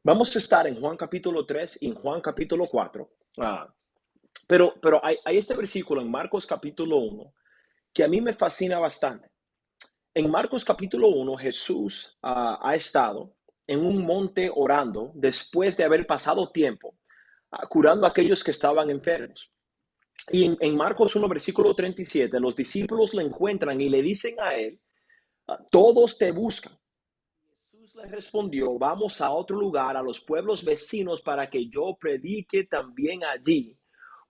Vamos a estar en Juan capítulo 3 y en Juan capítulo 4. Pero hay este versículo en Marcos capítulo 1 que a mí me fascina bastante. En Marcos capítulo 1, Jesús ha estado en un monte orando después de haber pasado tiempo curando a aquellos que estaban enfermos. Y en Marcos 1, versículo 37, los discípulos le encuentran y le dicen a él, todos te buscan. Jesús les respondió, vamos a otro lugar, a los pueblos vecinos, para que yo predique también allí,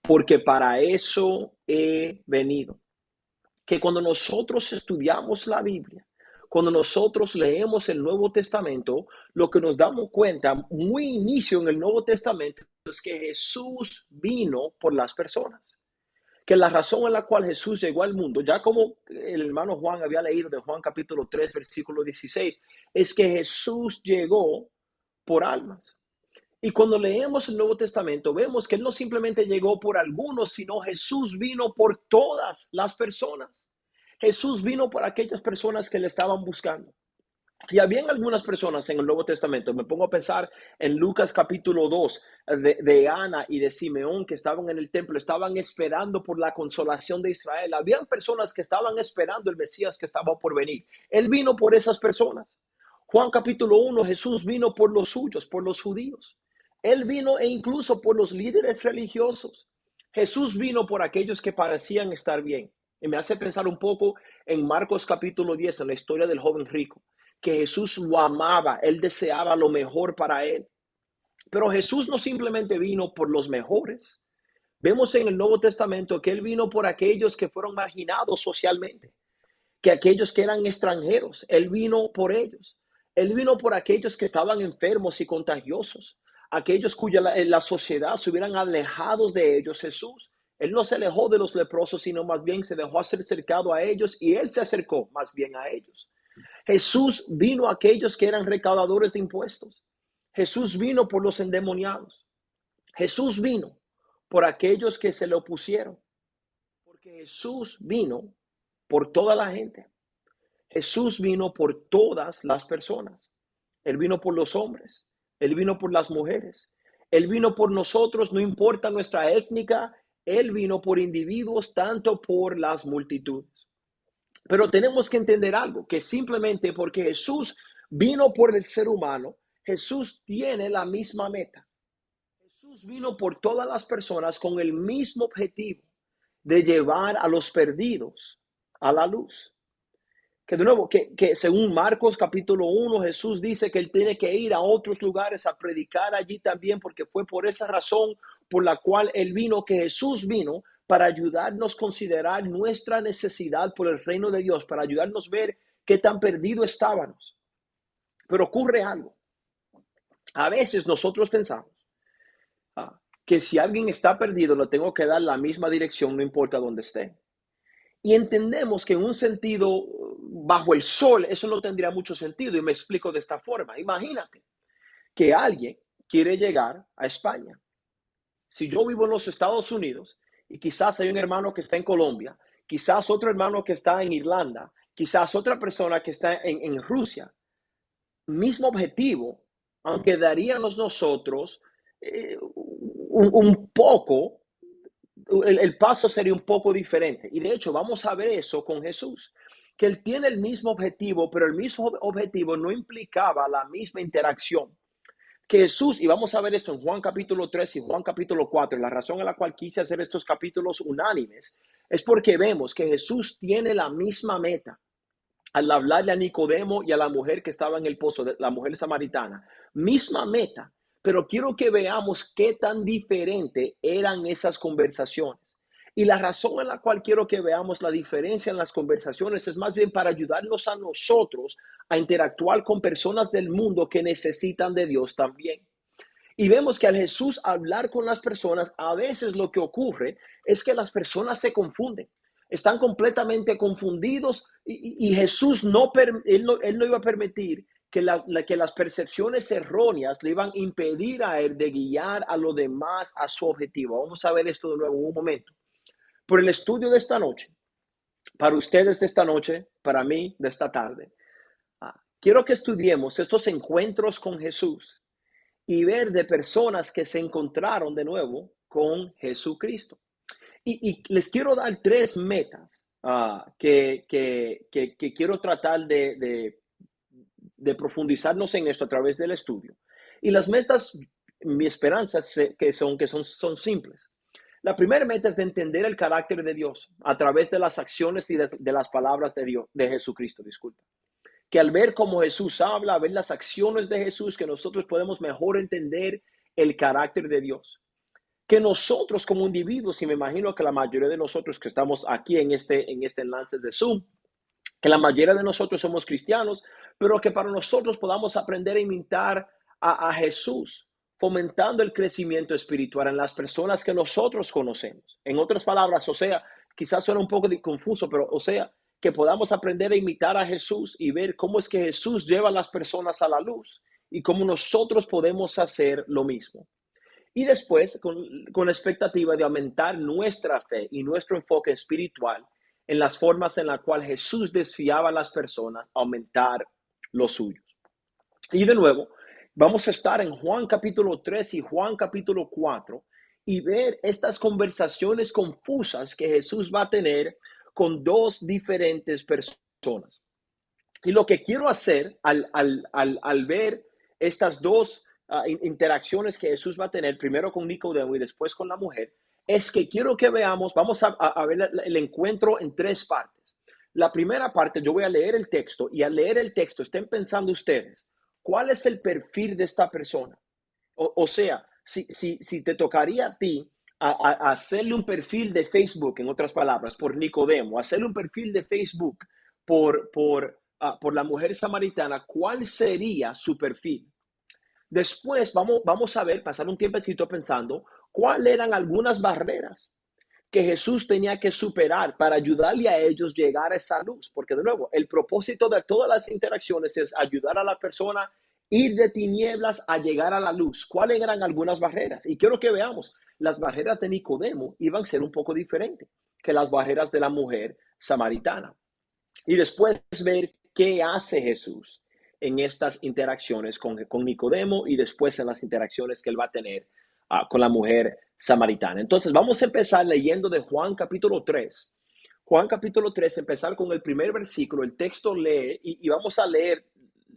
porque para eso he venido. Que cuando nosotros estudiamos la Biblia, cuando nosotros leemos el Nuevo Testamento, lo que nos damos cuenta, muy inicio en el Nuevo Testamento, es que Jesús vino por las personas. Que la razón en la cual Jesús llegó al mundo, ya como el hermano Juan había leído de Juan capítulo 3, versículo 16, es que Jesús llegó por almas. Y cuando leemos el Nuevo Testamento, vemos que Él no simplemente llegó por algunos, sino Jesús vino por todas las personas. Jesús vino por aquellas personas que le estaban buscando. Y habían algunas personas en el Nuevo Testamento, me pongo a pensar en Lucas capítulo 2, de Ana y de Simeón que estaban en el templo, estaban esperando por la consolación de Israel. Habían personas que estaban esperando el Mesías que estaba por venir. Él vino por esas personas. Juan capítulo 1, Jesús vino por los suyos, por los judíos. Él vino e incluso por los líderes religiosos. Jesús vino por aquellos que parecían estar bien. Y me hace pensar un poco en Marcos capítulo 10, en la historia del joven rico, que Jesús lo amaba, él deseaba lo mejor para él. Pero Jesús no simplemente vino por los mejores. Vemos en el Nuevo Testamento que él vino por aquellos que fueron marginados socialmente, que aquellos que eran extranjeros, él vino por ellos. Él vino por aquellos que estaban enfermos y contagiosos, aquellos cuya la sociedad se hubieran alejado de ellos. Jesús, él no se alejó de los leprosos, sino más bien se dejó ser cercado a ellos y él se acercó más bien a ellos. Jesús vino a aquellos que eran recaudadores de impuestos. Jesús vino por los endemoniados. Jesús vino por aquellos que se le opusieron. Porque Jesús vino por toda la gente. Jesús vino por todas las personas. Él vino por los hombres. Él vino por las mujeres. Él vino por nosotros, no importa nuestra étnica. Él vino por individuos, tanto por las multitudes. Pero tenemos que entender algo, que simplemente porque Jesús vino por el ser humano, Jesús tiene la misma meta. Jesús vino por todas las personas con el mismo objetivo de llevar a los perdidos a la luz. Que de nuevo, que según Marcos capítulo 1, Jesús dice que él tiene que ir a otros lugares a predicar allí también, porque fue por esa razón por la cual él vino, que Jesús vino para ayudarnos a considerar nuestra necesidad por el reino de Dios, para ayudarnos a ver qué tan perdidos estábamos. Pero ocurre algo. A veces nosotros pensamos que si alguien está perdido, le tengo que dar la misma dirección, no importa dónde esté. Y entendemos que en un sentido, bajo el sol, eso no tendría mucho sentido. Y me explico de esta forma. Imagínate que alguien quiere llegar a España. Si yo vivo en los Estados Unidos y quizás hay un hermano que está en Colombia, quizás otro hermano que está en Irlanda, quizás otra persona que está en Rusia, mismo objetivo, aunque daríamos nosotros un poco, el paso sería un poco diferente. Y de hecho, vamos a ver eso con Jesús, que él tiene el mismo objetivo, pero el mismo objetivo no implicaba la misma interacción. Que Jesús, y vamos a ver esto en Juan capítulo 3 y Juan capítulo 4, la razón en la cual quise hacer estos capítulos unánimes es porque vemos que Jesús tiene la misma meta al hablarle a Nicodemo y a la mujer que estaba en el pozo, la mujer samaritana. Misma meta, pero quiero que veamos qué tan diferente eran esas conversaciones. Y la razón en la cual quiero que veamos la diferencia en las conversaciones es más bien para ayudarnos a nosotros a interactuar con personas del mundo que necesitan de Dios también. Y vemos que al Jesús hablar con las personas, a veces lo que ocurre es que las personas se confunden, están completamente confundidos y Jesús él no iba a permitir que las percepciones erróneas le iban a impedir a él de guiar a los demás a su objetivo. Vamos a ver esto de nuevo en un momento. Por el estudio de esta noche, para ustedes de esta noche, para mí de esta tarde, quiero que estudiemos estos encuentros con Jesús y ver de personas que se encontraron de nuevo con Jesucristo. Y les quiero dar tres metas que quiero tratar de profundizarnos en esto a través del estudio. Y las metas, mi esperanza es son simples. La primera meta es de entender el carácter de Dios a través de las acciones y de las palabras de Dios, de Jesucristo, disculpa. Que al ver cómo Jesús habla, ver las acciones de Jesús, que nosotros podemos mejor entender el carácter de Dios. Que nosotros como individuos, y me imagino que la mayoría de nosotros que estamos aquí en este enlace de Zoom, que la mayoría de nosotros somos cristianos, pero que para nosotros podamos aprender a imitar a Jesús, fomentando el crecimiento espiritual en las personas que nosotros conocemos. En otras palabras, o sea, quizás suena un poco confuso, pero o sea, que podamos aprender a imitar a Jesús y ver cómo es que Jesús lleva a las personas a la luz y cómo nosotros podemos hacer lo mismo. Y después, con la expectativa de aumentar nuestra fe y nuestro enfoque espiritual en las formas en las cuales Jesús desfiaba a las personas, aumentar los suyos. Y de nuevo, vamos a estar en Juan capítulo 3 y Juan capítulo 4 y ver estas conversaciones confusas que Jesús va a tener con dos diferentes personas. Y lo que quiero hacer al ver estas dos interacciones que Jesús va a tener, primero con Nicodemo y después con la mujer, es que quiero que veamos, vamos a ver el encuentro en tres partes. La primera parte, yo voy a leer el texto y al leer el texto, estén pensando ustedes, ¿cuál es el perfil de esta persona? O sea, si te tocaría a ti hacerle un perfil de Facebook, en otras palabras, por Nicodemo, hacerle un perfil de Facebook por la mujer samaritana, ¿cuál sería su perfil? Después vamos a ver, pasar un tiempecito pensando, cuáles eran algunas barreras que Jesús tenía que superar para ayudarle a ellos llegar a esa luz. Porque de nuevo, el propósito de todas las interacciones es ayudar a la persona ir de tinieblas a llegar a la luz. ¿Cuáles eran algunas barreras? Y quiero que veamos, las barreras de Nicodemo iban a ser un poco diferentes que las barreras de la mujer samaritana. Y después ver qué hace Jesús en estas interacciones con Nicodemo y después en las interacciones que él va a tener con la mujer samaritana. Entonces vamos a empezar leyendo de Juan capítulo 3. Juan capítulo 3, empezar con el primer versículo. El texto lee y vamos a leer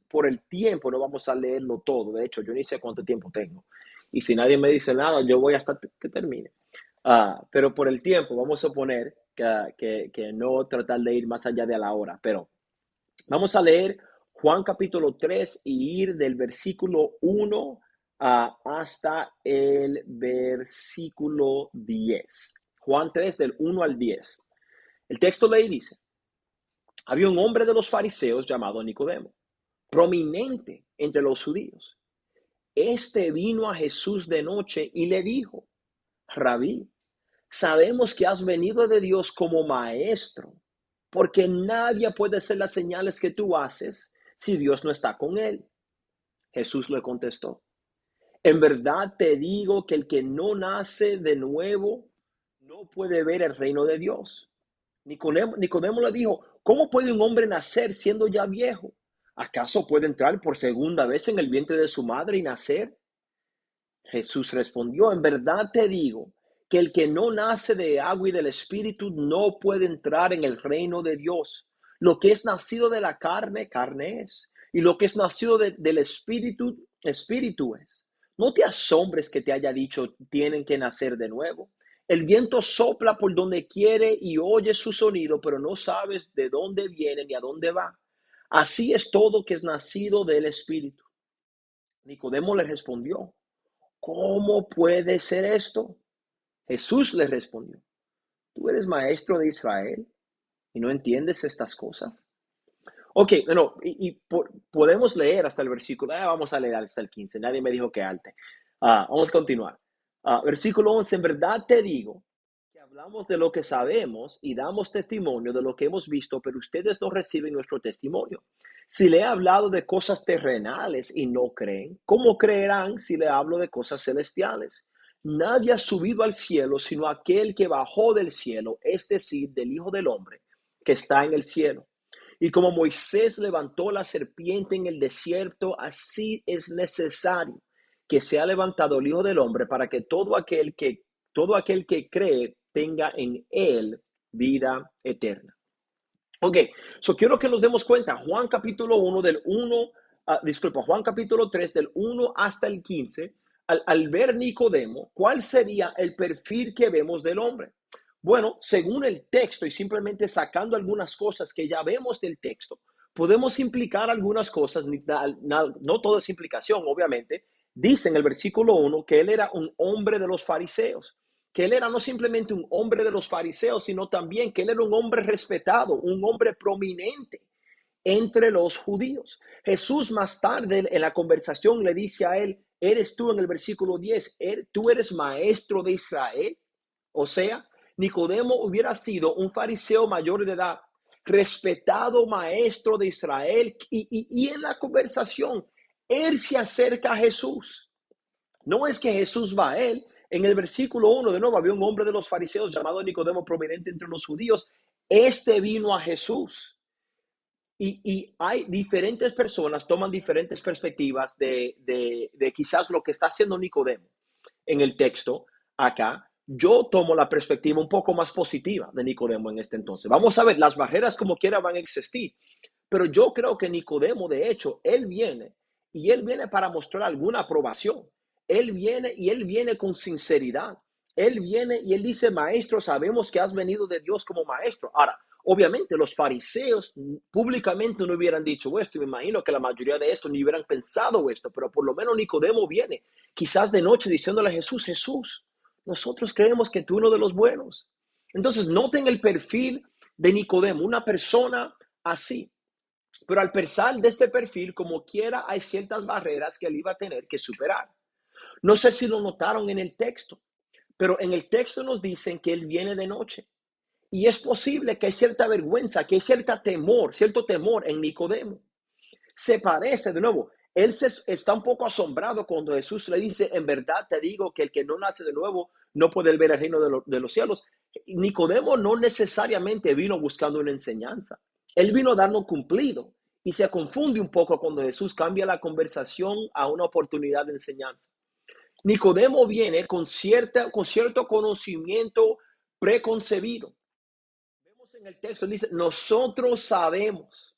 por el tiempo, no vamos a leerlo todo. De hecho, yo ni sé cuánto tiempo tengo. Y si nadie me dice nada, yo voy hasta que termine. Pero por el tiempo, vamos a poner que no tratar de ir más allá de la hora. Pero vamos a leer Juan capítulo 3 y ir del versículo 1 hasta el versículo 10. Juan 3 del 1 al 10. El texto lee y dice, había un hombre de los fariseos llamado Nicodemo, prominente entre los judíos. Este vino a Jesús de noche y le dijo, Rabí, sabemos que has venido de Dios como maestro, porque nadie puede hacer las señales que tú haces si Dios no está con él. Jesús le contestó, en verdad te digo que el que no nace de nuevo no puede ver el reino de Dios. Nicodemo le dijo, ¿cómo puede un hombre nacer siendo ya viejo? ¿Acaso puede entrar por segunda vez en el vientre de su madre y nacer? Jesús respondió, en verdad te digo que el que no nace de agua y del Espíritu no puede entrar en el reino de Dios. Lo que es nacido de la carne, carne es. Y lo que es nacido del Espíritu, Espíritu es. No te asombres que te haya dicho, tienen que nacer de nuevo. El viento sopla por donde quiere y oye su sonido, pero no sabes de dónde viene ni a dónde va. Así es todo que es nacido del Espíritu. Nicodemo le respondió, ¿cómo puede ser esto? Jesús le respondió, ¿tú eres maestro de Israel y no entiendes estas cosas? Ok, bueno, podemos leer hasta el versículo, vamos a leer hasta el 15, nadie me dijo que alte. Vamos a continuar. Versículo 11, en verdad te digo que hablamos de lo que sabemos y damos testimonio de lo que hemos visto, pero ustedes no reciben nuestro testimonio. Si le he hablado de cosas terrenales y no creen, ¿cómo creerán si le hablo de cosas celestiales? Nadie ha subido al cielo sino aquel que bajó del cielo, es decir, del Hijo del Hombre, que está en el cielo. Y como Moisés levantó la serpiente en el desierto, así es necesario que se ha levantado el Hijo del Hombre para que todo aquel que cree tenga en él vida eterna. Ok, quiero que nos demos cuenta, Juan capítulo 1 del 1, Juan capítulo 3 del 1 hasta el 15, al ver Nicodemo, ¿cuál sería el perfil que vemos del hombre? Bueno, según el texto y simplemente sacando algunas cosas que ya vemos del texto, podemos implicar algunas cosas, no todo es implicación, obviamente. Dice en el versículo 1 que él era un hombre de los fariseos, que él era no simplemente un hombre de los fariseos, sino también que él era un hombre respetado, un hombre prominente entre los judíos. Jesús más tarde en la conversación le dice a él, ¿eres tú en el versículo 10? ¿Tú eres maestro de Israel? O sea, Nicodemo hubiera sido un fariseo mayor de edad, respetado maestro de Israel, y en la conversación, él se acerca a Jesús. No es que Jesús va a él. En el versículo 1, de nuevo, había un hombre de los fariseos llamado Nicodemo, prominente entre los judíos. Este vino a Jesús. Y hay diferentes personas, toman diferentes perspectivas de quizás lo que está haciendo Nicodemo en el texto acá. Yo tomo la perspectiva un poco más positiva de Nicodemo en este entonces. Vamos a ver, las barreras como quiera van a existir, pero yo creo que Nicodemo, de hecho, él viene para mostrar alguna aprobación. Él viene con sinceridad. Él viene y él dice, maestro, sabemos que has venido de Dios como maestro. Ahora, obviamente los fariseos públicamente no hubieran dicho esto, y me imagino que la mayoría de estos ni hubieran pensado esto, pero por lo menos Nicodemo viene, quizás de noche, diciéndole a Jesús, Jesús, nosotros creemos que tú eres uno de los buenos. Entonces, noten el perfil de Nicodemo, una persona así. Pero al pesar de este perfil, como quiera, hay ciertas barreras que él iba a tener que superar. No sé si lo notaron en el texto, pero en el texto nos dicen que él viene de noche. Y es posible que hay cierta vergüenza, que hay cierto temor en Nicodemo. Se parece, de nuevo, está un poco asombrado cuando Jesús le dice, en verdad te digo que el que no nace de nuevo no puede ver el reino de los cielos. Nicodemo no necesariamente vino buscando una enseñanza. Él vino dando cumplido y se confunde un poco cuando Jesús cambia la conversación a una oportunidad de enseñanza. Nicodemo viene con cierto conocimiento preconcebido. Vemos en el texto, dice, nosotros sabemos.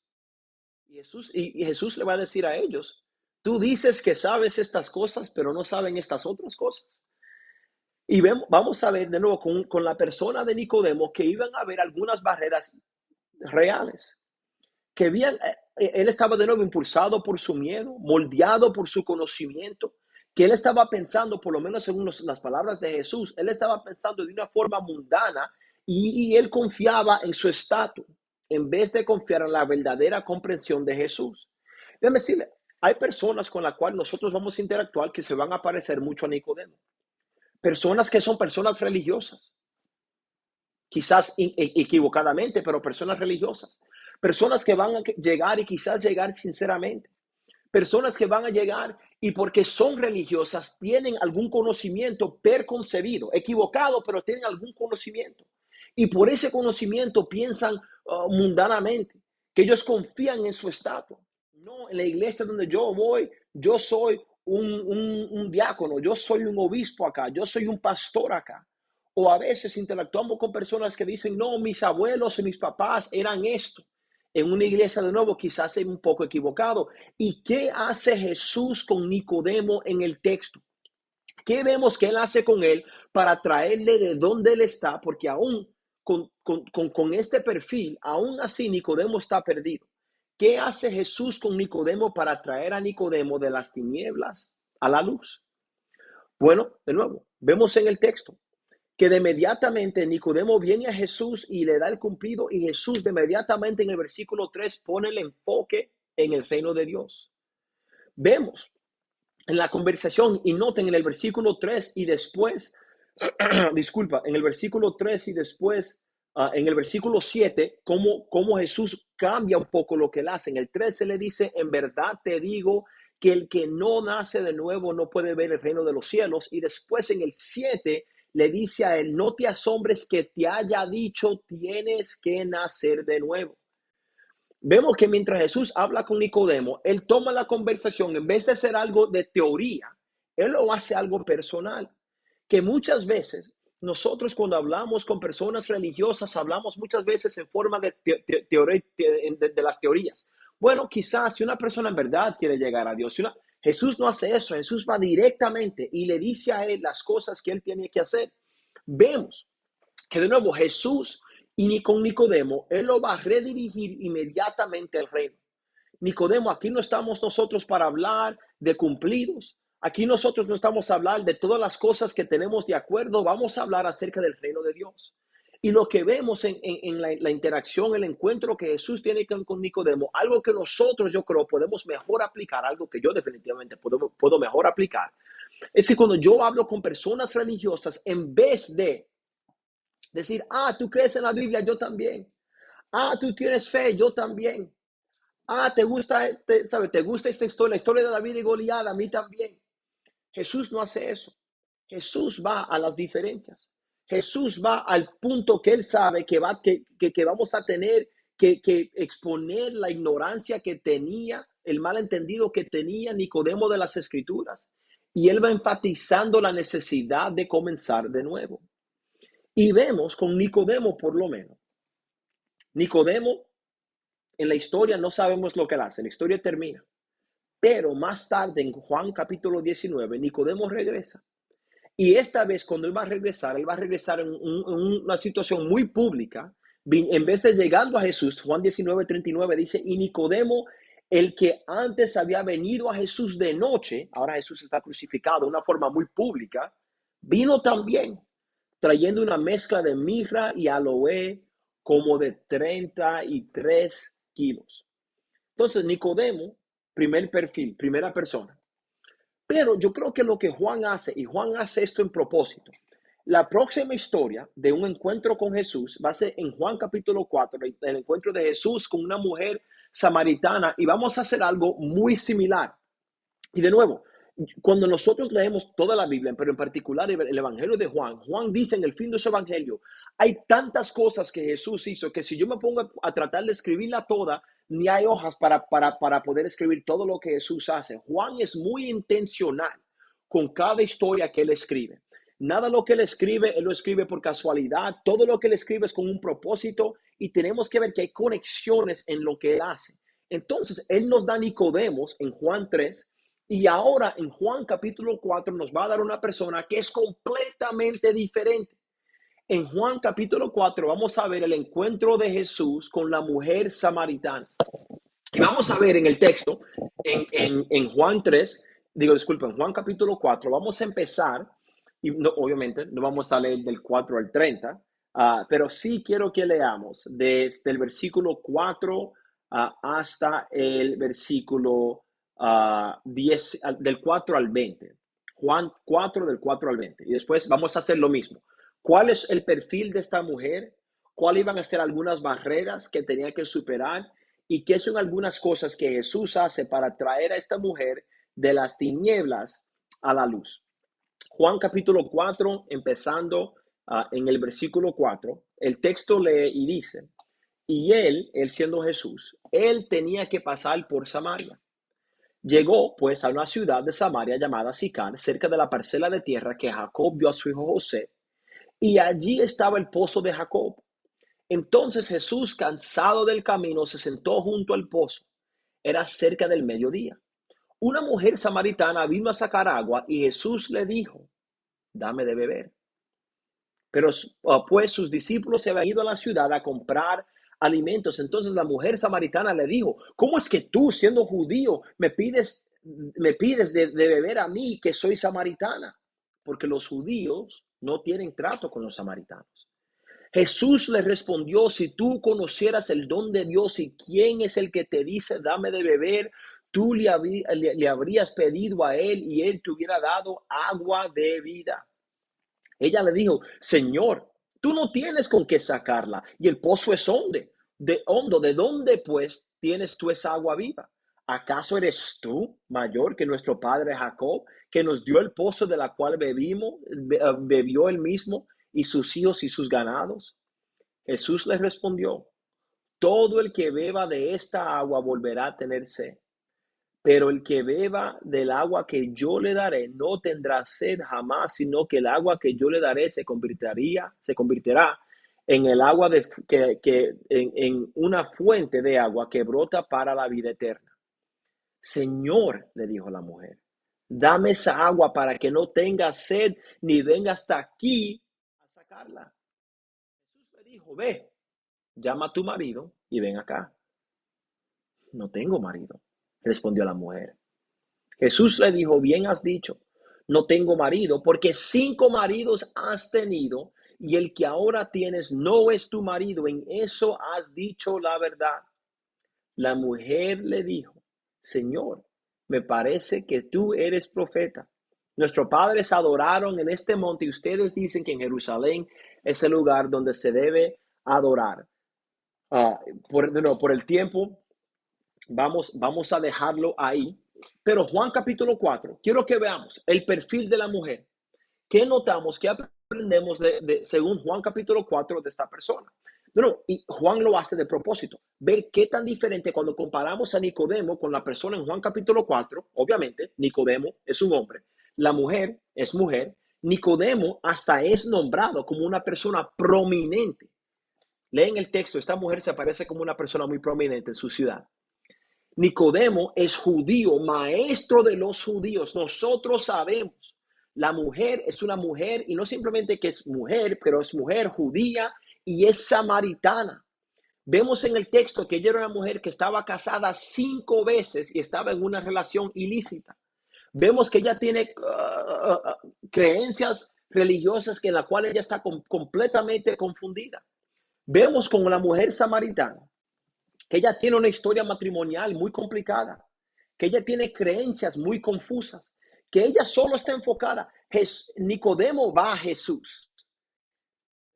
Y Jesús le va a decir a ellos, tú dices que sabes estas cosas, pero no saben estas otras cosas. Y vamos a ver de nuevo con la persona de Nicodemo que iban a haber algunas barreras reales. Él estaba de nuevo impulsado por su miedo, moldeado por su conocimiento, que él estaba pensando, por lo menos según las palabras de Jesús, él estaba pensando de una forma mundana y él confiaba en su estatus en vez de confiar en la verdadera comprensión de Jesús. Déjame decirle, hay personas con las cuales nosotros vamos a interactuar que se van a parecer mucho a Nicodemo. Personas que son personas religiosas, quizás equivocadamente, pero personas religiosas. Personas que van a llegar y quizás llegar sinceramente. Personas que van a llegar y porque son religiosas tienen algún conocimiento preconcebido, equivocado, pero tienen algún conocimiento. Y por ese conocimiento piensan mundanamente, que ellos confían en su estatus. No, en la iglesia donde yo voy, yo soy un diácono, yo soy un obispo acá, yo soy un pastor acá. O a veces interactuamos con personas que dicen, no, mis abuelos y mis papás eran esto. En una iglesia de nuevo quizás es un poco equivocado. ¿Y qué hace Jesús con Nicodemo en el texto? ¿Qué vemos que él hace con él para traerle de donde él está? Porque aún con este perfil, aún así Nicodemo está perdido. ¿Qué hace Jesús con Nicodemo para traer a Nicodemo de las tinieblas a la luz? Bueno, de nuevo, vemos en el texto que de inmediatamente Nicodemo viene a Jesús y le da el cumplido, y Jesús de inmediatamente en el versículo 3 pone el enfoque en el reino de Dios. Vemos en la conversación, y noten en el versículo 3 y después, disculpa, en el versículo 3 y después, en el versículo 7, cómo Jesús cambia un poco lo que él hace. En el 13 le dice, en verdad te digo que el que no nace de nuevo no puede ver el reino de los cielos. Y después en el 7 le dice a él, no te asombres que te haya dicho, tienes que nacer de nuevo. Vemos que mientras Jesús habla con Nicodemo, él toma la conversación, en vez de ser algo de teoría, Él lo hace algo personal, que muchas veces nosotros cuando hablamos con personas religiosas, hablamos muchas veces en forma de las teorías. Bueno, quizás si una persona en verdad quiere llegar a Dios, Jesús no hace eso, Jesús va directamente y le dice a él las cosas que él tiene que hacer. Vemos que de nuevo Jesús y ni con Nicodemo, él lo va a redirigir inmediatamente al reino. Nicodemo, aquí no estamos nosotros para hablar de cumplidos. Aquí nosotros no estamos a hablar de todas las cosas que tenemos de acuerdo. Vamos a hablar acerca del reino de Dios. Y lo que vemos en la interacción, el encuentro que Jesús tiene con Nicodemo, algo que nosotros yo creo podemos mejor aplicar, algo que yo definitivamente puedo mejor aplicar, es que cuando yo hablo con personas religiosas, en vez de decir, tú crees en la Biblia, yo también. Tú tienes fe, yo también. ¿Te gusta, te gusta esta historia, la historia de David y Goliat? A mí también. Jesús no hace eso. Jesús va a las diferencias. Jesús va al punto que él sabe que vamos a tener que exponer la ignorancia que tenía, el malentendido que tenía Nicodemo de las Escrituras. Y él va enfatizando la necesidad de comenzar de nuevo. Y vemos con Nicodemo, por lo menos. Nicodemo, en la historia no sabemos lo que él hace. La historia termina. Pero más tarde, en Juan capítulo 19, Nicodemo regresa. Y esta vez, cuando él va a regresar en una situación muy pública. En vez de llegando a Jesús, Juan 19:39 dice, y Nicodemo, el que antes había venido a Jesús de noche, ahora Jesús está crucificado de una forma muy pública, vino también, trayendo una mezcla de mirra y aloe como de 33 kilos. Entonces, Nicodemo, primer perfil, primera persona. Pero yo creo que lo que Juan hace, y Juan hace esto en propósito, la próxima historia de un encuentro con Jesús va a ser en Juan capítulo 4, el encuentro de Jesús con una mujer samaritana, y vamos a hacer algo muy similar. Y de nuevo, cuando nosotros leemos toda la Biblia, pero en particular el Evangelio de Juan, Juan dice en el fin de su Evangelio, hay tantas cosas que Jesús hizo que si yo me pongo a tratar de escribirla toda, ni hay hojas para poder escribir todo lo que Jesús hace. Juan es muy intencional con cada historia que él escribe. Nada de lo que él lo escribe por casualidad. Todo lo que él escribe es con un propósito y tenemos que ver que hay conexiones en lo que él hace. Entonces, él nos da Nicodemos en Juan 3 y ahora en Juan capítulo 4 nos va a dar una persona que es completamente diferente. En Juan capítulo 4 vamos a ver el encuentro de Jesús con la mujer samaritana. Y vamos a ver en el texto, en Juan 3, en Juan capítulo 4, vamos a empezar, y no, obviamente no vamos a leer del 4 al 30, pero sí quiero que leamos desde el versículo 4 hasta el versículo 10, del 4 al 20. Juan 4 del 4 al 20. Y después vamos a hacer lo mismo. ¿Cuál es el perfil de esta mujer? ¿Cuáles iban a ser algunas barreras que tenía que superar? ¿Y qué son algunas cosas que Jesús hace para traer a esta mujer de las tinieblas a la luz? Juan capítulo 4, empezando en el versículo 4, el texto lee y dice, y él siendo Jesús, él tenía que pasar por Samaria. Llegó pues a una ciudad de Samaria llamada Sicar, cerca de la parcela de tierra que Jacob dio a su hijo José, y allí estaba el pozo de Jacob. Entonces Jesús, cansado del camino, se sentó junto al pozo. Era cerca del mediodía. Una mujer samaritana vino a sacar agua y Jesús le dijo, dame de beber. Pero pues sus discípulos se habían ido a la ciudad a comprar alimentos. Entonces la mujer samaritana le dijo, ¿cómo es que tú, siendo judío, me pides de beber a mí, que soy samaritana? Porque los judíos no tienen trato con los samaritanos. Jesús le respondió, si tú conocieras el don de Dios y quién es el que te dice, dame de beber, tú le habrías pedido a él y él te hubiera dado agua de vida. Ella le dijo, Señor, tú no tienes con qué sacarla y el pozo es hondo. ¿De dónde pues tienes tú esa agua viva? ¿Acaso eres tú mayor que nuestro padre Jacob, que nos dio el pozo de la cual bebió él mismo y sus hijos y sus ganados? Jesús les respondió, todo el que beba de esta agua volverá a tener sed, pero el que beba del agua que yo le daré no tendrá sed jamás, sino que el agua que yo le daré se convertirá en el agua en una fuente de agua que brota para la vida eterna. Señor, le dijo la mujer, dame esa agua para que no tenga sed ni venga hasta aquí a sacarla. Jesús le dijo, ve, llama a tu marido y ven acá. No tengo marido, respondió la mujer. Jesús le dijo, bien has dicho, no tengo marido, porque 5 maridos has tenido y el que ahora tienes no es tu marido. En eso has dicho la verdad. La mujer le dijo, Señor, me parece que tú eres profeta. Nuestros padres adoraron en este monte y ustedes dicen que en Jerusalén es el lugar donde se debe adorar. Por el tiempo, vamos a dejarlo ahí. Pero Juan capítulo 4, quiero que veamos el perfil de la mujer. ¿Qué notamos? ¿Qué aprendemos según Juan capítulo 4 de esta persona? Bueno, y Juan lo hace de propósito. Ver qué tan diferente cuando comparamos a Nicodemo con la persona en Juan capítulo 4. Obviamente, Nicodemo es un hombre. La mujer es mujer. Nicodemo hasta es nombrado como una persona prominente. Leen el texto. Esta mujer se aparece como una persona muy prominente en su ciudad. Nicodemo es judío, maestro de los judíos. Nosotros sabemos, la mujer es una mujer y no simplemente que es mujer, pero es mujer judía y es samaritana. Vemos en el texto que ella era una mujer que estaba casada 5 veces y estaba en una relación ilícita. Vemos que ella tiene creencias religiosas en la cual ella está completamente confundida. Vemos como la mujer samaritana que ella tiene una historia matrimonial muy complicada, que ella tiene creencias muy confusas, que ella solo está enfocada. Nicodemo va a Jesús.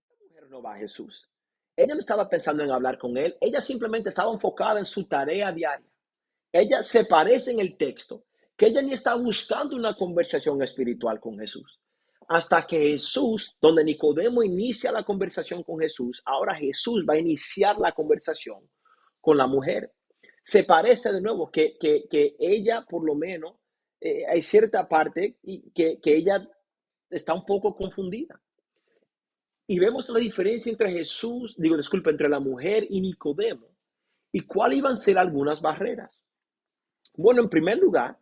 Esta mujer no va a Jesús. Ella no estaba pensando en hablar con él, ella simplemente estaba enfocada en su tarea diaria. Ella se parece en el texto que ella ni está buscando una conversación espiritual con Jesús. Hasta que Jesús, donde Nicodemo inicia la conversación con Jesús, ahora Jesús va a iniciar la conversación con la mujer. Se parece de nuevo que ella, por lo menos, hay cierta parte que ella está un poco confundida. Y vemos la diferencia entre entre la mujer y Nicodemo. ¿Y cuáles iban a ser algunas barreras? Bueno, en primer lugar,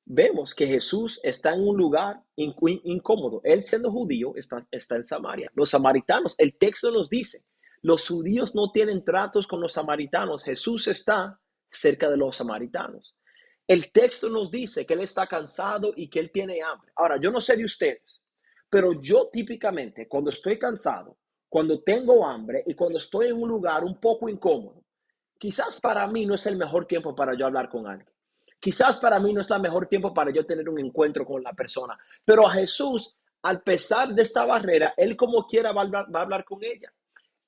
vemos que Jesús está en un lugar incómodo. Él siendo judío está en Samaria. Los samaritanos, el texto nos dice, los judíos no tienen tratos con los samaritanos. Jesús está cerca de los samaritanos. El texto nos dice que él está cansado y que él tiene hambre. Ahora, yo no sé de ustedes, pero yo típicamente cuando estoy cansado, cuando tengo hambre y cuando estoy en un lugar un poco incómodo, quizás para mí no es el mejor tiempo para yo hablar con alguien. Quizás para mí no es el mejor tiempo para yo tener un encuentro con la persona. Pero a Jesús, al pesar de esta barrera, él como quiera va a hablar con ella.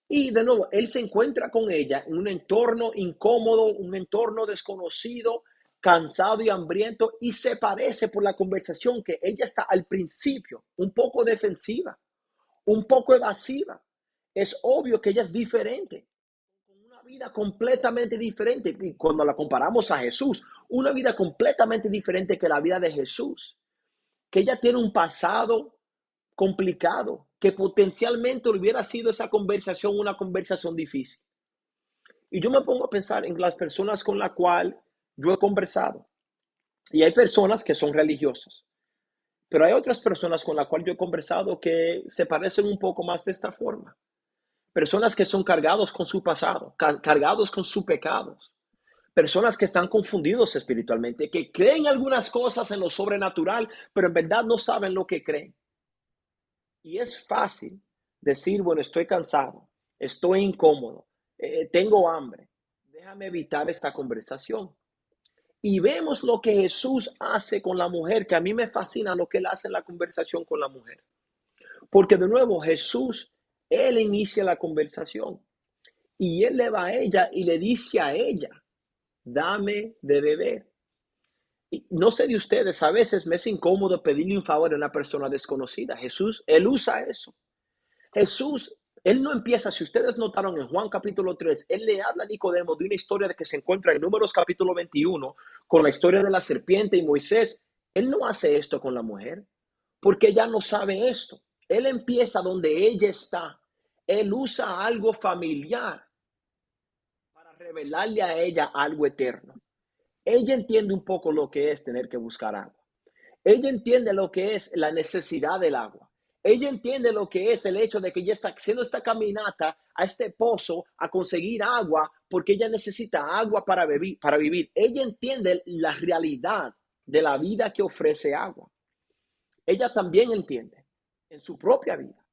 Y de nuevo, él se encuentra con ella en un entorno incómodo, un entorno desconocido, cansado y hambriento, y se parece por la conversación que ella está al principio un poco defensiva, un poco evasiva. Es obvio que ella es diferente, con una vida completamente diferente. Y cuando la comparamos a Jesús, una vida completamente diferente que la vida de Jesús, que ella tiene un pasado complicado, que potencialmente hubiera sido esa conversación una conversación difícil. Y yo me pongo a pensar en las personas con las cuales yo he conversado. Y hay personas que son religiosas, pero hay otras personas con las cuales yo he conversado que se parecen un poco más de esta forma. Personas que son cargados con su pasado, cargados con sus pecados. Personas que están confundidos espiritualmente, que creen algunas cosas en lo sobrenatural, pero en verdad no saben lo que creen. Y es fácil decir, bueno, estoy cansado, estoy incómodo, tengo hambre, déjame evitar esta conversación. Y vemos lo que Jesús hace con la mujer, que a mí me fascina lo que él hace en la conversación con la mujer. Porque de nuevo Jesús, él inicia la conversación y él le va a ella y le dice a ella, dame de beber. Y no sé de ustedes, a veces me es incómodo pedirle un favor a una persona desconocida. Jesús, él usa eso. Jesús Él no empieza, si ustedes notaron en Juan capítulo 3, él le habla a Nicodemo de una historia que se encuentra en Números capítulo 21, con la historia de la serpiente y Moisés. Él no hace esto con la mujer, porque ella no sabe esto. Él empieza donde ella está. Él usa algo familiar para revelarle a ella algo eterno. Ella entiende un poco lo que es tener que buscar agua. Ella entiende lo que es la necesidad del agua. Ella entiende lo que es el hecho de que ella está haciendo esta caminata a este pozo a conseguir agua porque ella necesita agua para vivir, para vivir. Ella entiende la realidad de la vida que ofrece agua. Ella también entiende en su propia vida.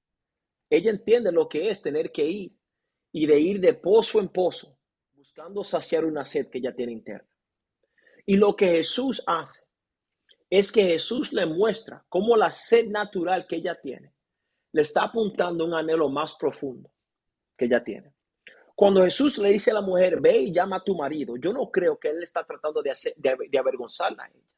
Ella entiende lo que es tener que ir y de ir de pozo en pozo buscando saciar una sed que ella tiene interna. Y lo que Jesús hace es que Jesús le muestra cómo la sed natural que ella tiene le está apuntando a un anhelo más profundo que ella tiene. Cuando Jesús le dice a la mujer, ve y llama a tu marido, yo no creo que él está tratando de avergonzarla a ella.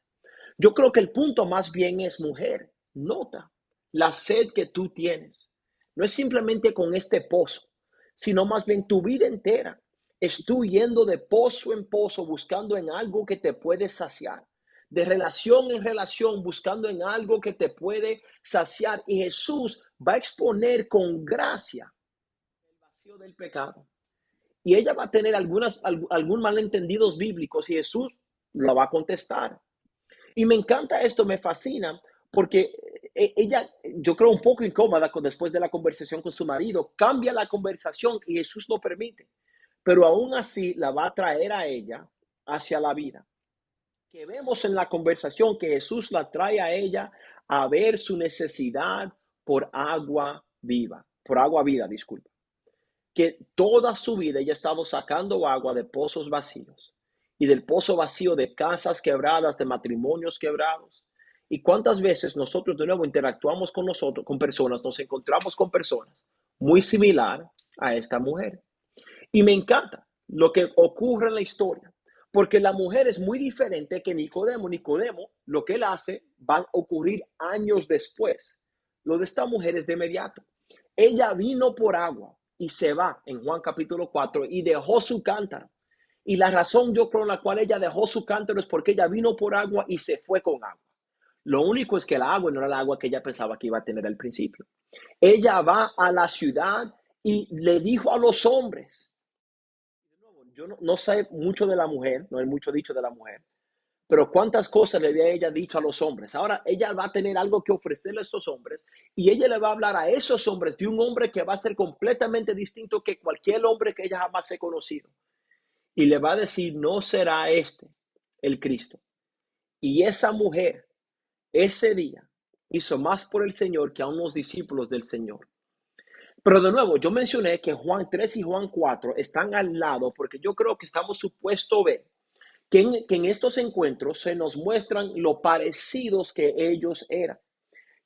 Yo creo que el punto más bien es, mujer, nota la sed que tú tienes. No es simplemente con este pozo, sino más bien tu vida entera. Es tú yendo de pozo en pozo buscando en algo que te puede saciar. De relación en relación buscando en algo que te puede saciar. Y Jesús va a exponer con gracia el vacío del pecado. Y ella va a tener algún malentendidos bíblicos y Jesús la va a contestar. Y me encanta esto, me fascina, porque ella, yo creo un poco incómoda después de la conversación con su marido, cambia la conversación y Jesús lo permite, pero aún así la va a traer a ella hacia la vida. Que vemos en la conversación que Jesús la trae a ella a ver su necesidad por agua viva, por agua vida, disculpa. Que toda su vida ella ha estado sacando agua de pozos vacíos y del pozo vacío de casas quebradas, de matrimonios quebrados. ¿Y cuántas veces nosotros de nuevo interactuamos con nosotros, con personas, nos encontramos con personas muy similar a esta mujer? Y me encanta lo que ocurre en la historia, porque la mujer es muy diferente que Nicodemo. Nicodemo, lo que él hace va a ocurrir años después. Lo de esta mujer es de inmediato. Ella vino por agua y se va en Juan capítulo 4 y dejó su cántaro. Y la razón yo creo en la cual ella dejó su cántaro es porque ella vino por agua y se fue con agua. Lo único es que el agua no era el agua que ella pensaba que iba a tener al principio. Ella va a la ciudad y le dijo a los hombres, yo no sé mucho de la mujer, no hay mucho dicho de la mujer, pero cuántas cosas le había ella dicho a los hombres. Ahora ella va a tener algo que ofrecerle a estos hombres y ella le va a hablar a esos hombres de un hombre que va a ser completamente distinto que cualquier hombre que ella jamás he conocido. Y le va a decir, no será este el Cristo. Y esa mujer, ese día, hizo más por el Señor que a unos discípulos del Señor. Pero de nuevo, yo mencioné que Juan 3 y Juan 4 están al lado porque yo creo que estamos supuestos a ver que en estos encuentros se nos muestran lo parecidos que ellos eran.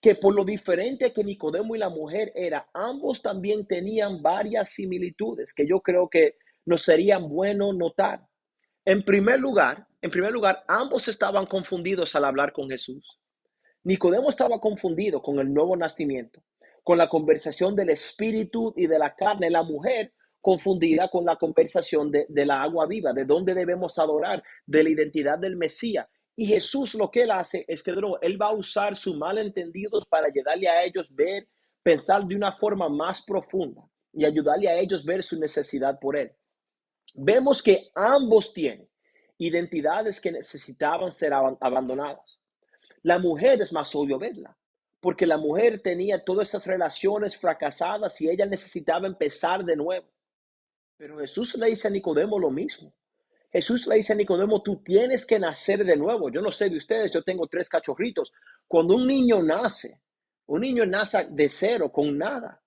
Que por lo diferente que Nicodemo y la mujer era, ambos también tenían varias similitudes que yo creo que nos serían bueno notar. En primer lugar, ambos estaban confundidos al hablar con Jesús. Nicodemo estaba confundido con el nuevo nacimiento, con la conversación del espíritu y de la carne. La mujer confundida con la conversación de la agua viva, de dónde debemos adorar, de la identidad del Mesías. Y Jesús lo que él hace es que él va a usar sus malentendidos para ayudarle a ellos ver, pensar de una forma más profunda y ayudarle a ellos ver su necesidad por él. Vemos que ambos tienen identidades que necesitaban ser abandonadas. La mujer es más obvio verla, porque la mujer tenía todas esas relaciones fracasadas y ella necesitaba empezar de nuevo. Pero Jesús le dice a Nicodemo lo mismo. Jesús le dice a Nicodemo, tú tienes que nacer de nuevo. Yo no sé de ustedes, yo tengo 3 cachorritos. Cuando un niño nace de cero, con nada.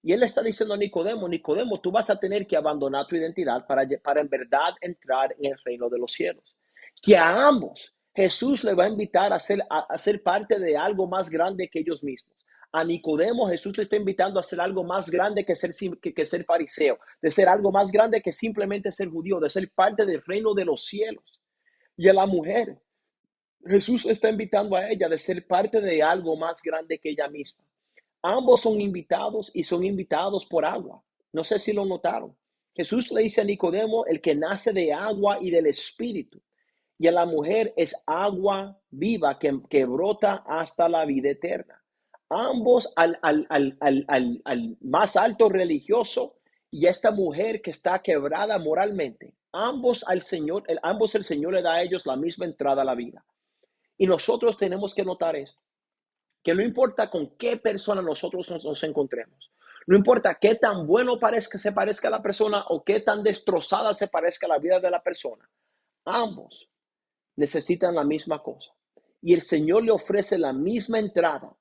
Y él está diciendo a Nicodemo, Nicodemo, tú vas a tener que abandonar tu identidad para en verdad entrar en el reino de los cielos. Que a ambos Jesús le va a invitar a ser parte de algo más grande que ellos mismos. A Nicodemo Jesús le está invitando a hacer algo más grande que ser fariseo, de ser algo más grande que simplemente ser judío, de ser parte del reino de los cielos. Y a la mujer, Jesús le está invitando a ella de ser parte de algo más grande que ella misma. Ambos son invitados y son invitados por agua. No sé si lo notaron. Jesús le dice a Nicodemo, el que nace de agua y del Espíritu. Y a la mujer es agua viva que brota hasta la vida eterna. Ambos al más alto religioso y a esta mujer que está quebrada moralmente. Ambos el Señor le da a ellos la misma entrada a la vida. Y nosotros tenemos que notar esto, que no importa con qué persona nosotros nos encontremos, no importa qué tan bueno se parezca a la persona o qué tan destrozada se parezca la vida de la persona, ambos necesitan la misma cosa. Y el Señor le ofrece la misma entrada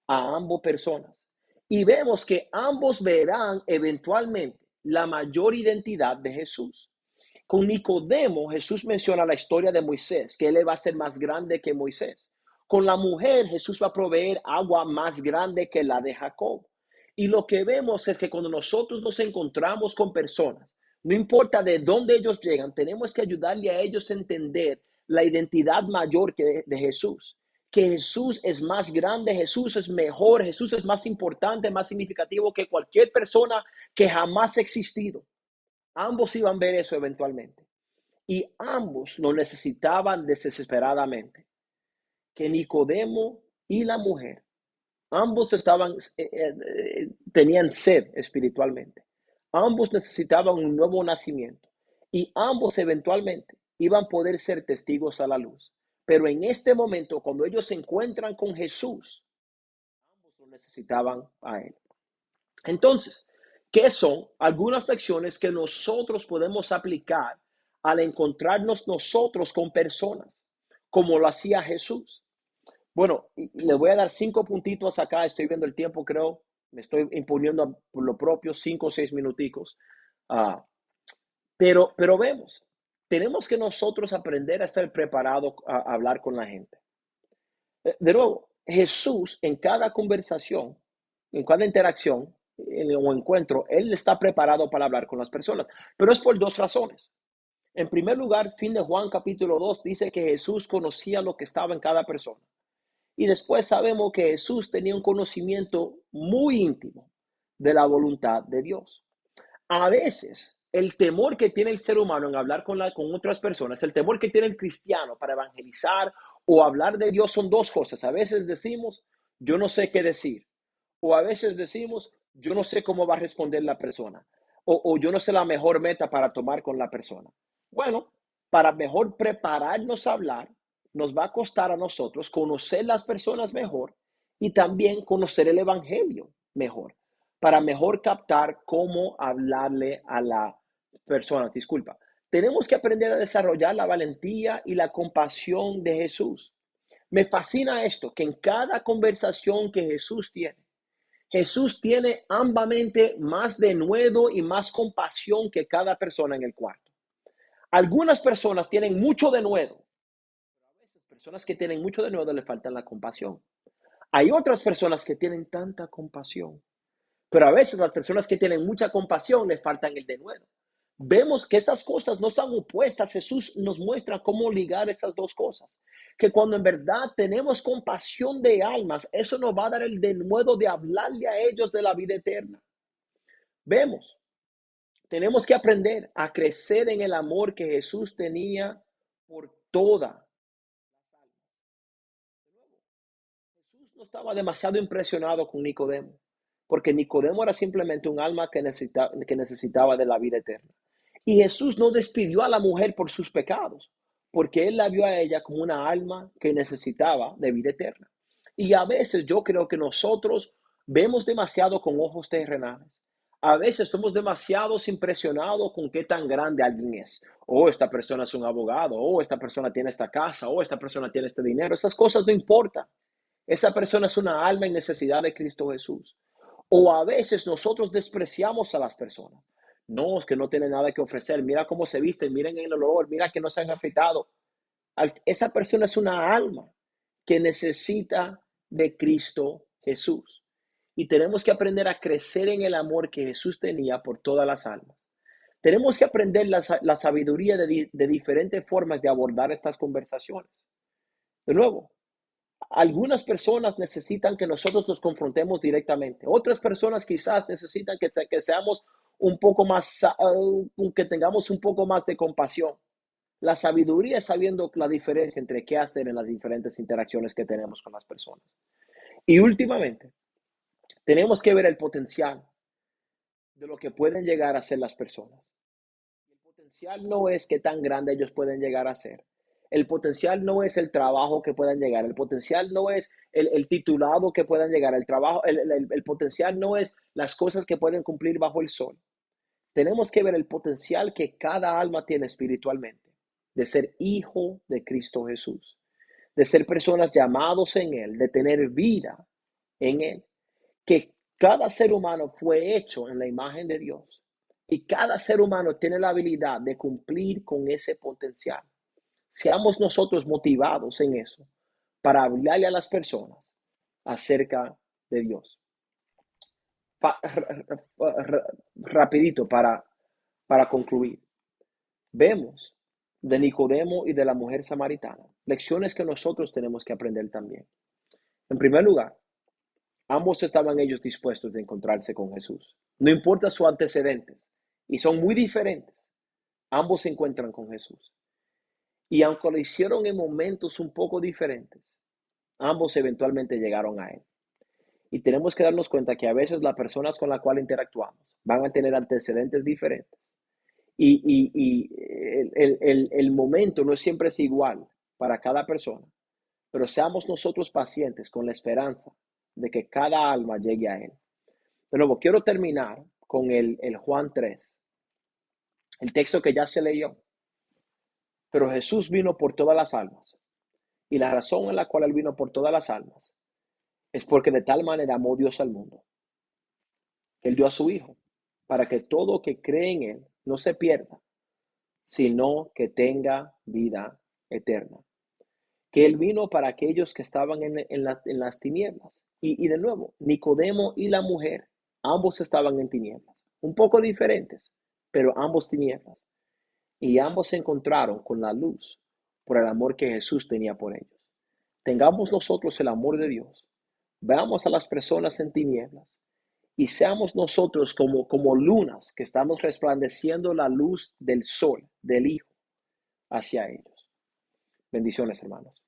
a ambas personas. Y vemos que ambos verán eventualmente la mayor identidad de Jesús. Con Nicodemo, Jesús menciona la historia de Moisés, que él va a ser más grande que Moisés. Con la mujer, Jesús va a proveer agua más grande que la de Jacob. Y lo que vemos es que cuando nosotros nos encontramos con personas, no importa de dónde ellos llegan, tenemos que ayudarle a ellos a entender la identidad mayor de Jesús. Que Jesús es más grande, Jesús es mejor, Jesús es más importante, más significativo que cualquier persona que jamás ha existido. Ambos iban a ver eso eventualmente. Y ambos lo necesitaban desesperadamente. Que Nicodemo y la mujer, ambos tenían sed espiritualmente. Ambos necesitaban un nuevo nacimiento. Y ambos eventualmente iban a poder ser testigos a la luz. Pero en este momento, cuando ellos se encuentran con Jesús, ambos lo necesitaban a él. Entonces, ¿qué son algunas lecciones que nosotros podemos aplicar al encontrarnos nosotros con personas, como lo hacía Jesús? Bueno, le voy a dar 5 puntitos acá. Estoy viendo el tiempo, creo. Me estoy imponiendo por lo propio 5 o 6 minuticos. Ah, pero vemos, tenemos que nosotros aprender a estar preparados a hablar con la gente. De nuevo, Jesús en cada conversación, en cada interacción o encuentro, Él está preparado para hablar con las personas, pero es por dos razones. En primer lugar, fin de Juan capítulo 2 dice que Jesús conocía lo que estaba en cada persona. Y después sabemos que Jesús tenía un conocimiento muy íntimo de la voluntad de Dios. A veces, el temor que tiene el ser humano en hablar con otras personas, el temor que tiene el cristiano para evangelizar o hablar de Dios son dos cosas. A veces decimos, yo no sé qué decir. O a veces decimos, yo no sé cómo va a responder la persona. O yo no sé la mejor meta para tomar con la persona. Bueno, para mejor prepararnos a hablar, nos va a costar a nosotros conocer las personas mejor y también conocer el evangelio mejor, para mejor captar cómo hablarle a las personas. Disculpa. Tenemos que aprender a desarrollar la valentía y la compasión de Jesús. Me fascina esto, que en cada conversación que Jesús tiene ambamente más denuedo y más compasión que cada persona en el cuarto. Algunas personas tienen mucho denuedo. A veces personas que tienen mucho denuedo le faltan la compasión. Hay otras personas que tienen tanta compasión, pero a veces las personas que tienen mucha compasión les faltan el denuedo. Vemos que estas cosas no están opuestas. Jesús nos muestra cómo ligar esas dos cosas. Que cuando en verdad tenemos compasión de almas, eso nos va a dar el denuedo de hablarle a ellos de la vida eterna. Vemos, tenemos que aprender a crecer en el amor que Jesús tenía por toda. Jesús no estaba demasiado impresionado con Nicodemo, porque Nicodemo era simplemente un alma que necesitaba de la vida eterna. Y Jesús no despidió a la mujer por sus pecados, porque él la vio a ella como una alma que necesitaba de vida eterna. Y a veces yo creo que nosotros vemos demasiado con ojos terrenales. A veces somos demasiado impresionados con qué tan grande alguien es. Oh, esta persona es un abogado. Oh, esta persona tiene esta casa. Oh, esta persona tiene este dinero. Esas cosas no importan. Esa persona es una alma en necesidad de Cristo Jesús. O a veces nosotros despreciamos a las personas. No, es que no tiene nada que ofrecer. Mira cómo se visten, miren el olor, mira que no se han afeitado. Esa persona es una alma que necesita de Cristo Jesús. Y tenemos que aprender a crecer en el amor que Jesús tenía por todas las almas. Tenemos que aprender la sabiduría de diferentes formas de abordar estas conversaciones. De nuevo, Algunas personas necesitan que nosotros los confrontemos directamente. Otras personas quizás necesitan que seamos un poco más, que tengamos un poco más de compasión. La sabiduría es sabiendo la diferencia entre qué hacer en las diferentes interacciones que tenemos con las personas. Y últimamente, tenemos que ver el potencial de lo que pueden llegar a ser las personas. El potencial no es qué tan grande ellos pueden llegar a ser. El potencial no es el trabajo que puedan llegar. El potencial no es el titulado que puedan llegar. El trabajo, el potencial no es las cosas que pueden cumplir bajo el sol. Tenemos que ver el potencial que cada alma tiene espiritualmente, de ser hijo de Cristo Jesús, de ser personas llamados en Él, de tener vida en Él, que cada ser humano fue hecho en la imagen de Dios y cada ser humano tiene la habilidad de cumplir con ese potencial. Seamos nosotros motivados en eso para hablarle a las personas acerca de Dios. Rapidito para concluir. Vemos de Nicodemo y de la mujer samaritana lecciones que nosotros tenemos que aprender también. En primer lugar, ambos estaban ellos dispuestos de encontrarse con Jesús. No importa sus antecedentes, y son muy diferentes. Ambos se encuentran con Jesús. Y aunque lo hicieron en momentos un poco diferentes, ambos eventualmente llegaron a Él. Y tenemos que darnos cuenta que a veces las personas con las cuales interactuamos van a tener antecedentes diferentes. Y el momento no siempre es igual para cada persona, pero seamos nosotros pacientes con la esperanza de que cada alma llegue a Él. De nuevo, quiero terminar con el Juan 3, el texto que ya se leyó. Pero Jesús vino por todas las almas. Y la razón en la cual Él vino por todas las almas es porque de tal manera amó Dios al mundo, que Él dio a su Hijo, para que todo que cree en Él no se pierda, sino que tenga vida eterna. Que Él vino para aquellos que estaban en las tinieblas. Y de nuevo, Nicodemo y la mujer, ambos estaban en tinieblas, un poco diferentes, pero ambos tinieblas. Y ambos se encontraron con la luz por el amor que Jesús tenía por ellos. Tengamos nosotros el amor de Dios. Veamos a las personas en tinieblas y seamos nosotros como lunas que estamos resplandeciendo la luz del sol, del Hijo, hacia ellos. Bendiciones, hermanos.